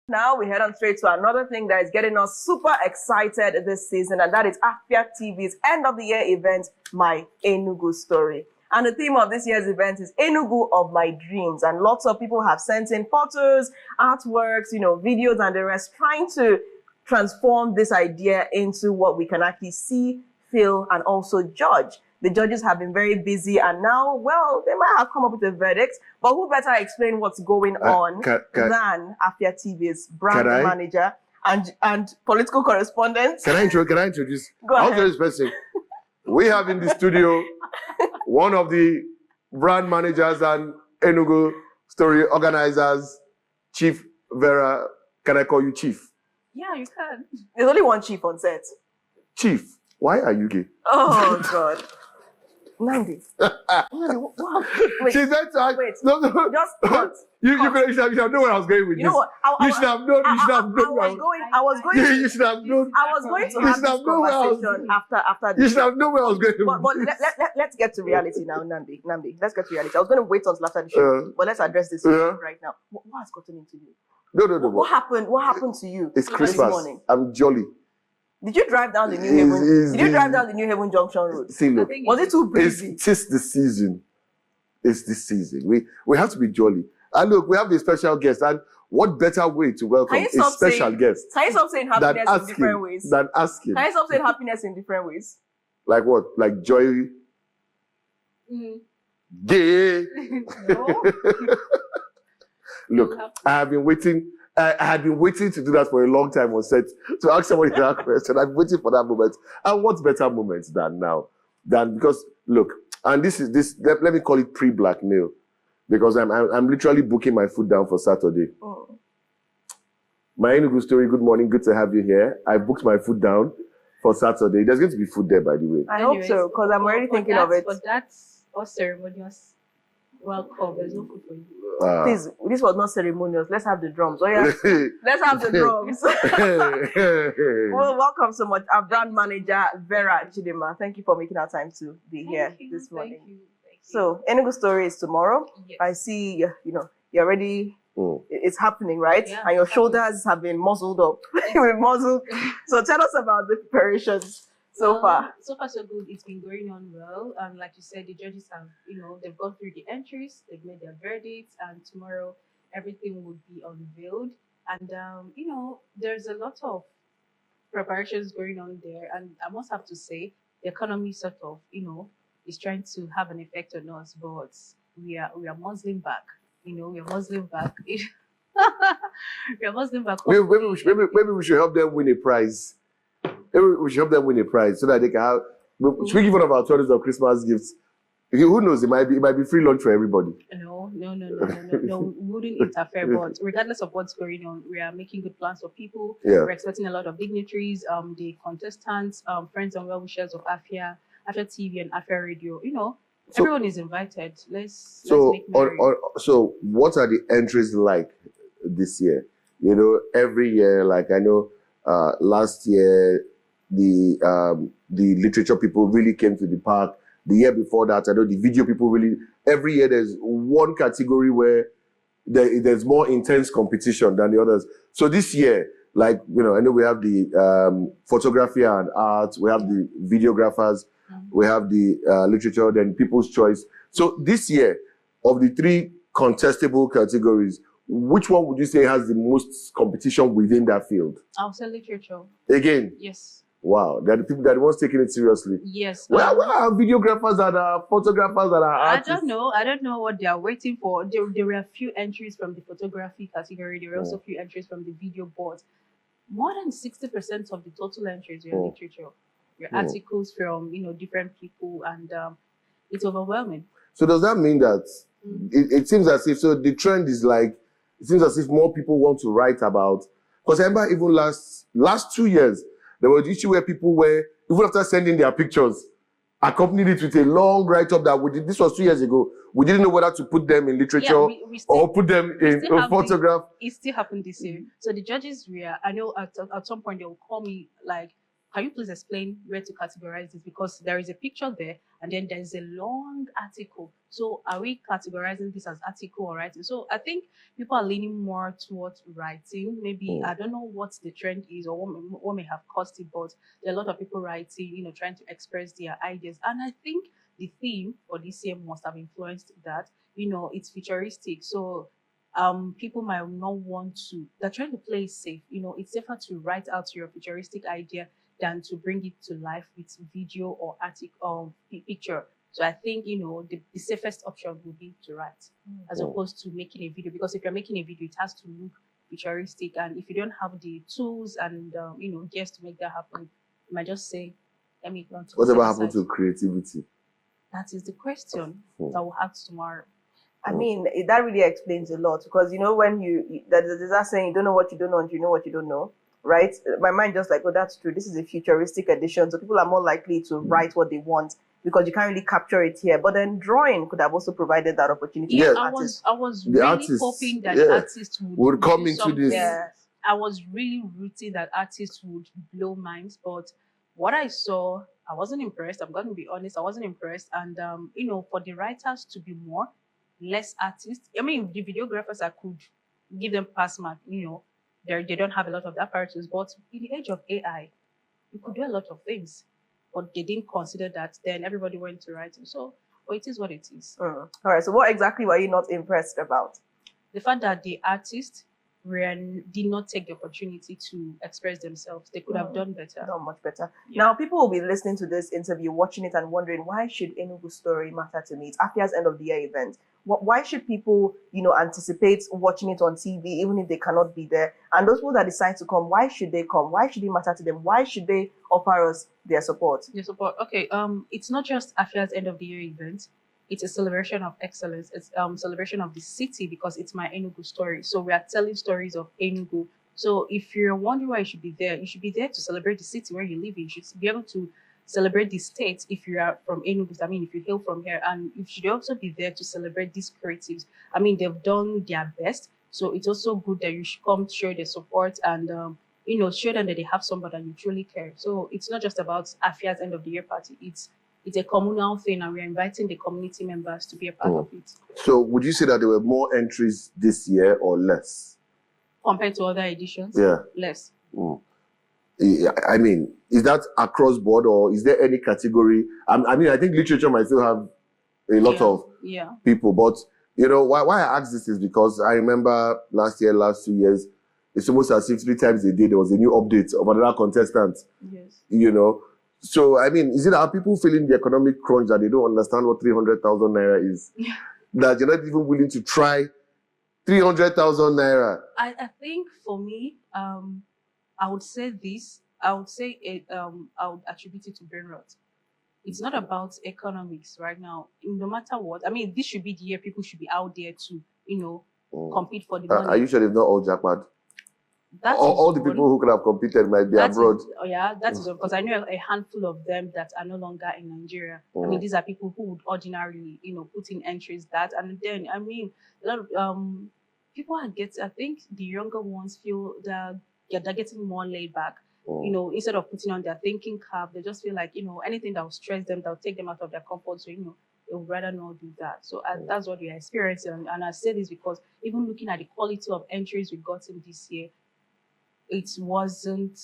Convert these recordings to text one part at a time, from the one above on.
Now we head on straight to another thing that is getting us super excited this season, and that is Afia TV's end of the year event, My Enugu Story. And the theme of this year's event is Enugu of My Dreams. And lots of people have sent in photos, artworks, videos and the rest, trying to transform this idea into what we can actually see, feel, and also judge. The judges have been very busy, and now, well, they might have come up with a verdict, but who better explain what's going on than Afia TV's brand manager and political correspondent? Can I introduce? Go ahead. I'll tell this person. We have in the studio one of the brand managers and Enugu story organizers, Chief Vera. Can I call you Chief? Yeah, you can. There's only one chief on set. Chief, why are you gay? Oh, God. Nandi. Wait. She's meant to ask. Wait. No. Just cut. You should have known where I was going with You this. know what? You should have known. I was going You should have known. I was going to have this conversation after this. You should have known where I was going. But let's get to reality now, Nandi. Let's get to reality. I was going to wait until after the show, but let's address this right now. What has gotten into you? No. What happened? What happened to you? It's this Christmas. morning? I'm jolly. Did you drive down the New Haven? Did you drive down the New Haven Junction Road? See, look, was it too breezy? It's the season. It's the season. We have to be jolly. And look, we have a special guest. And what better way to welcome a special guest? Can you stop saying happiness in different ways? Than asking. Can you stop saying happiness in different ways? Like what? Like joy? Gay? No. Look, I had been waiting to do that for a long time on set, to ask somebody that question. I'm waiting for that moment. And what better moment than now? Because look, and this let me call it pre-blackmail, because I'm literally booking my food down for Saturday. Oh. My Enugu story, good morning, good to have you here. I booked my food down for Saturday. There's going to be food there, by the way. I hope so, because I'm already thinking of it. But that's all ceremonious. Welcome. There's no food for you. Please, this was not ceremonious. Let's have the drums. Oh yeah, let's have the drums. Well, welcome so much, our brand manager Vera Chidima. Thank you for making our time to be here this morning. Thank you. So, Enugu story is tomorrow. Yes. I see. You're ready. It's happening, right? Yeah, and your shoulders have been muzzled up. Muzzled. So, tell us about the preparations. So far, so good. It's been going on well. And like you said, the judges have, they've gone through the entries, they've made their verdicts, and tomorrow everything will be unveiled. And, there's a lot of preparations going on there. And I must have to say, the economy sort of, is trying to have an effect on us, but we are muzzling back. We are muzzling back. We are muzzling back. Maybe we should help them win a prize. Maybe we should help them win a prize so that they can have. Should we give one of our tourists of Christmas gifts? Who knows? It might be free lunch for everybody. No. We wouldn't interfere. But regardless of what's going on, we are making good plans for people. Yeah. We're expecting a lot of dignitaries, the contestants, friends and well-wishers of Afia TV and Afia Radio. So, everyone is invited. Let's make merry. So what are the entries like this year? Every year, like I know. Last year, the literature people really came to the park. The year before that, I know the video people really. Every year, there's one category where there's more intense competition than the others. So this year, I know we have the photography and art, we have the videographers, we have the literature, then People's Choice. So this year, of the three contestable categories, which one would you say has the most competition within that field? I'll say literature. Again? Yes. Wow. They're the people that are the ones taking it seriously. Yes. Where are videographers and photographers and artists? I don't know what they are waiting for. There were a few entries from the photography category. There were also a few entries from the video board. More than 60% of the total entries were literature. Your articles from, different people, and it's overwhelming. So does that mean that it seems as if, so the trend is like, it seems as if more people want to write about, because I remember even last 2 years, there was the issue where people were, even after sending their pictures, accompanied it with a long write-up that we did. This was 2 years ago. We didn't know whether to put them in literature or put them in a photograph. It still happened this year. So the judges I know at some point they will call me like, can you please explain where to categorize this? Because there is a picture there, and then there's a long article. So are we categorizing this as article or writing? So I think people are leaning more towards writing. Maybe I don't know what the trend is or what may have caused it, but there are a lot of people writing, trying to express their ideas. And I think the theme for this year must have influenced that. It's futuristic. So people might not want to, they're trying to play it safe. It's safer to write out your futuristic idea than to bring it to life with video or article picture. So I think the safest option would be to write as opposed to making a video, because if you're making a video, it has to look futuristic, and if you don't have the tools and gears to make that happen, you might just say, let me run to whatever happened to creativity? That is the question that we'll ask tomorrow. I mean, that really explains a lot, because when there's that saying, you don't know what you don't know until you know what you don't know, right? My mind just like, oh, that's true. This is a futuristic edition, so people are more likely to write what they want because you can't really capture it here. But then drawing could have also provided that opportunity. Yeah, I was really hoping that the artists would come into this. Yeah. I was really rooting that artists would blow minds, but what I saw, I wasn't impressed. I'm going to be honest, I wasn't impressed. And for the writers to be less artists. I mean, the videographers, I could give them pass mark. They don't have a lot of apparatus, but in the age of AI, you could do a lot of things, but they didn't consider that. Then everybody went to writing. So, it is what it is. All right. So, what exactly were you not impressed about? The fact that the artists did not take the opportunity to express themselves. They could have done better. Done much better. Yeah. Now, people will be listening to this interview, watching it, and wondering, why should Enugu story matter to me? It's Afia's end of the year event. Why should people, anticipate watching it on TV, even if they cannot be there? And those people that decide to come, why should they come? Why should it matter to them? Why should they offer us their support? Your support. Okay. It's not just Afia's end of the year event. It's a celebration of excellence. It's celebration of the city, because it's my Enugu story. So we are telling stories of Enugu. So if you're wondering why you should be there to celebrate the city where you live in. You should be able to celebrate the state if you are from Enugu. I mean, if you hail from here, and you should also be there to celebrate these creatives. I mean, they've done their best. So it's also good that you should come show their support and show them that they have somebody that you truly care. So it's not just about Afia's end of the year party. It's a communal thing, and we're inviting the community members to be a part of it. So would you say that there were more entries this year or less? Compared to other editions? Yeah. Less. I mean, is that across board, or is there any category? I mean, I think literature might still have a lot of people, but why I ask this is because I remember last 2 years, it's almost as if 3 times a day there was a new update of another contestant. Yes. So, I mean, is it our people feeling the economic crunch that they don't understand what 300,000 naira is? That you're not even willing to try 300,000 naira? I think for me, I would say this. I would say it. I would attribute it to brain rot. It's not about economics right now. No matter what, I mean, this should be the year people should be out there to, compete for the money. Are you sure they've not all jackpot? All the people who could have competed might be abroad. That is because I know a handful of them that are no longer in Nigeria. I mean, these are people who would ordinarily, put in entries and then, I mean, a lot of people are I think the younger ones feel that they're getting more laid back. Instead of putting on their thinking cap, they just feel like, anything that will stress them, that will take them out of their comfort zone, they would rather not do that. So that's what we are experiencing. And I say this because even looking at the quality of entries we got in this year, it wasn't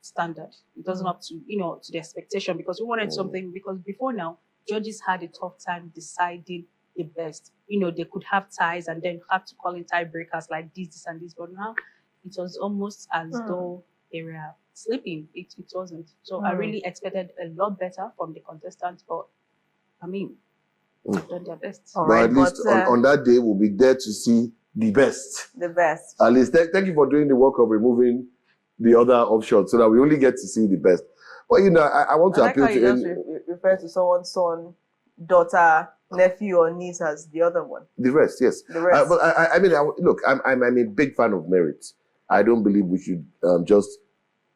standard. It wasn't up to, to the expectation, because we wanted something, because before now, judges had a tough time deciding the best. They could have ties and then have to call in tiebreakers like this, and this. But now it was almost as though they were sleeping. It wasn't. So I really expected a lot better from the contestants, but I mean, they've done their best. But at least on that day, we'll be there to see the best. The best. At least, thank you for doing the work of removing the other offshot so that we only get to see the best. But I want to appeal to you refer to someone's son, daughter, nephew, or niece as the other one. The rest, yes. The rest. But I mean, look, I'm a big fan of merit. I don't believe we should just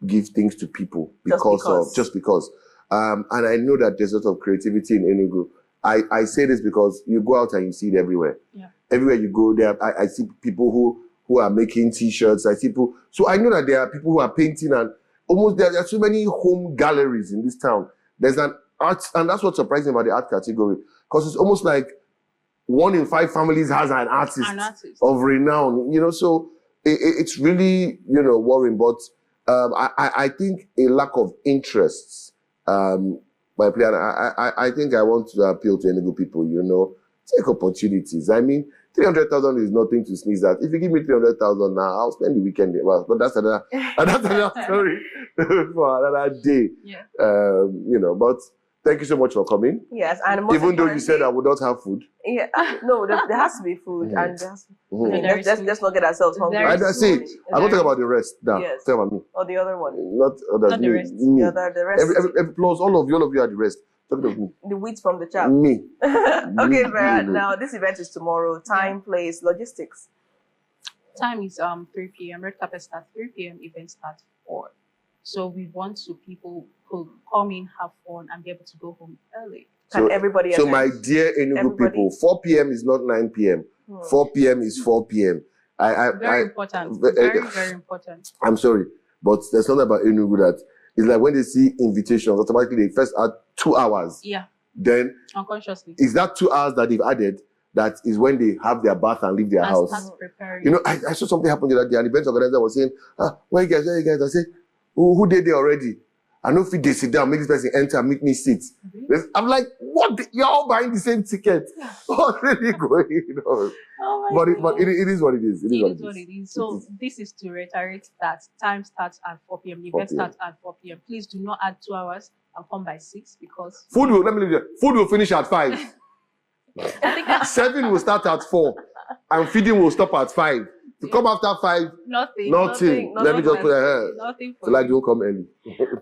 give things to people just because. And I know that there's a lot of creativity in Enugu. I say this because you go out and you see it everywhere. Yeah. Everywhere you go, I see people who are making T-shirts. I see people. So I know that there are people who are painting, and there are so many home galleries in this town. There's an art, and that's what's surprising about the art category, because it's almost like 1 in 5 families has an artist of renown, so it's really, worrying. But I think a lack of interest by player. I think I want to appeal to Enugu people, take opportunities. I mean, 300,000 is nothing to sneeze at. If you give me 300,000 now, I'll spend the weekend there. Well, but that's another story for another day. Yeah. But thank you so much for coming. Yes, and even though you said I would not have food. Yeah, no, there has to be food, and let's not get ourselves hungry. I say, I'm not talking about the rest now. Yes. Talk about me. Or the other one. Not others. Not the rest. Me. The rest. Plus, all of you are the rest. Talk about me. The wheat from the chaff. Me. Okay, Vera. Now this event is tomorrow. Time, place, logistics. Time is 3 p.m. Red carpet starts 3 p.m. Event starts 4. So we want people who come in, have fun, and be able to go home early. Can everybody? So my dear Enugu people, 4 p.m. is not 9 p.m. 4 p.m. is 4 p.m. Very important. Very important. I'm sorry, but there's something about Enugu that it's like when they see invitations, automatically they first add 2 hours. Yeah. Then unconsciously, is that 2 hours that they've added? That is when they have their bath and leave their house. That's preparing. I saw something happen the other day, and the event organizer was saying, where you guys? I said, who did they already? I know if they sit down, make this person enter, make me sit. Mm-hmm. I'm like, what? You're all buying the same ticket. What's really going on? But it is what it is. It is what it is. So this is to reiterate that time starts at 4 p.m. The event starts at 4 p.m. Please do not add 2 hours and come by 6 because food will finish at 5. I think 7 will start at 4, and feeding will stop at 5. To come after 5, nothing. Let me just put a hair. Nothing. So like don't come early.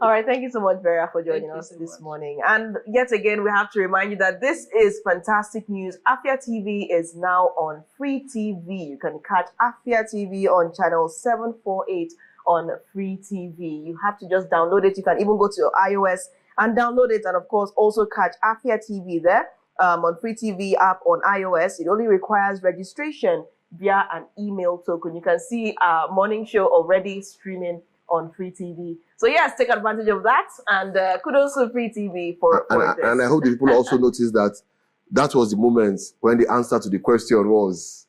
All right, thank you so much, Vera, for joining us this morning. And yet again, we have to remind you that this is fantastic news. Afia TV is now on Free TV. You can catch Afia TV on channel 748 on Free TV. You have to just download it. You can even go to your iOS and download it, and of course also catch Afia TV there on Free TV app on iOS. It only requires registration via an email token. You can see our morning show already streaming on Free TV. So yes, take advantage of that, and kudos to Free TV for this. And I hope the people also notice that was the moment when the answer to the question was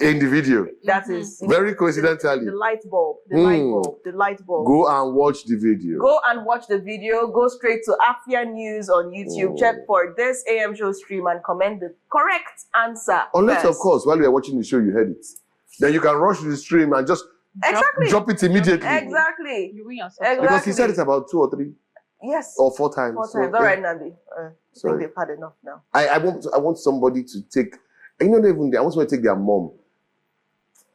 in the video. That is very coincidentally the light bulb. The light bulb. Go and watch the video. Go and watch the video. Go straight to Afia News on YouTube. Check for this AM show stream and comment the correct answer. Unless, of course, while you are watching the show, you heard it. Then you can rush to the stream and just drop it immediately. Exactly. You win yourself. Exactly. Because he said it about 2 or 3. Yes. Or 4 times. 4 times. All right, Nandi. I think they've had enough now. I want somebody to take. I want somebody to take their mom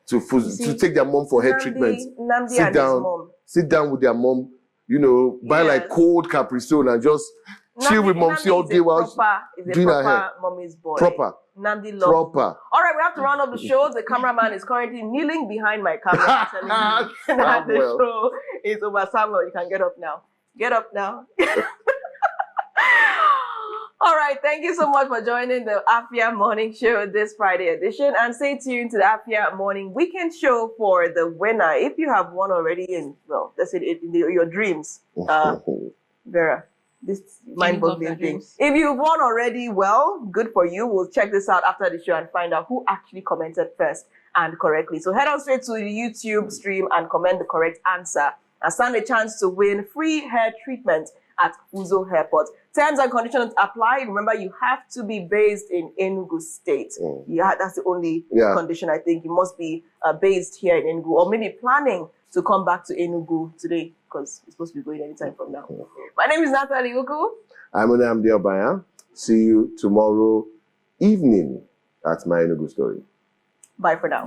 to take their mom for hair treatment. Sit down with their mom, buy like cold Capri Sun and just chill with mom, see all day while doing her hair. Mommy's boy. Proper. Nandi loves Proper. All right, we have to round up the show. The cameraman is currently kneeling behind my camera, telling me that the show is over. Samuel, you can get up now. Get up now. All right, thank you so much for joining the Afia Morning Show this Friday edition, and stay tuned to the Afia Morning Weekend Show for the winner. If you have won already in your dreams, Vera, this mind-boggling thing. If you've won already, well, good for you. We'll check this out after the show and find out who actually commented first and correctly. So head on straight to the YouTube stream and comment the correct answer and stand a chance to win free hair treatment at Uzo Airport. Terms and conditions apply. Remember, you have to be based in Enugu State. Yeah, that's the only condition, I think. You must be based here in Enugu, or maybe planning to come back to Enugu today, because it's supposed to be going anytime from now. My name is Natalie Uku. I'm Onamdi Obaya. See you tomorrow evening at my Enugu story. Bye for now.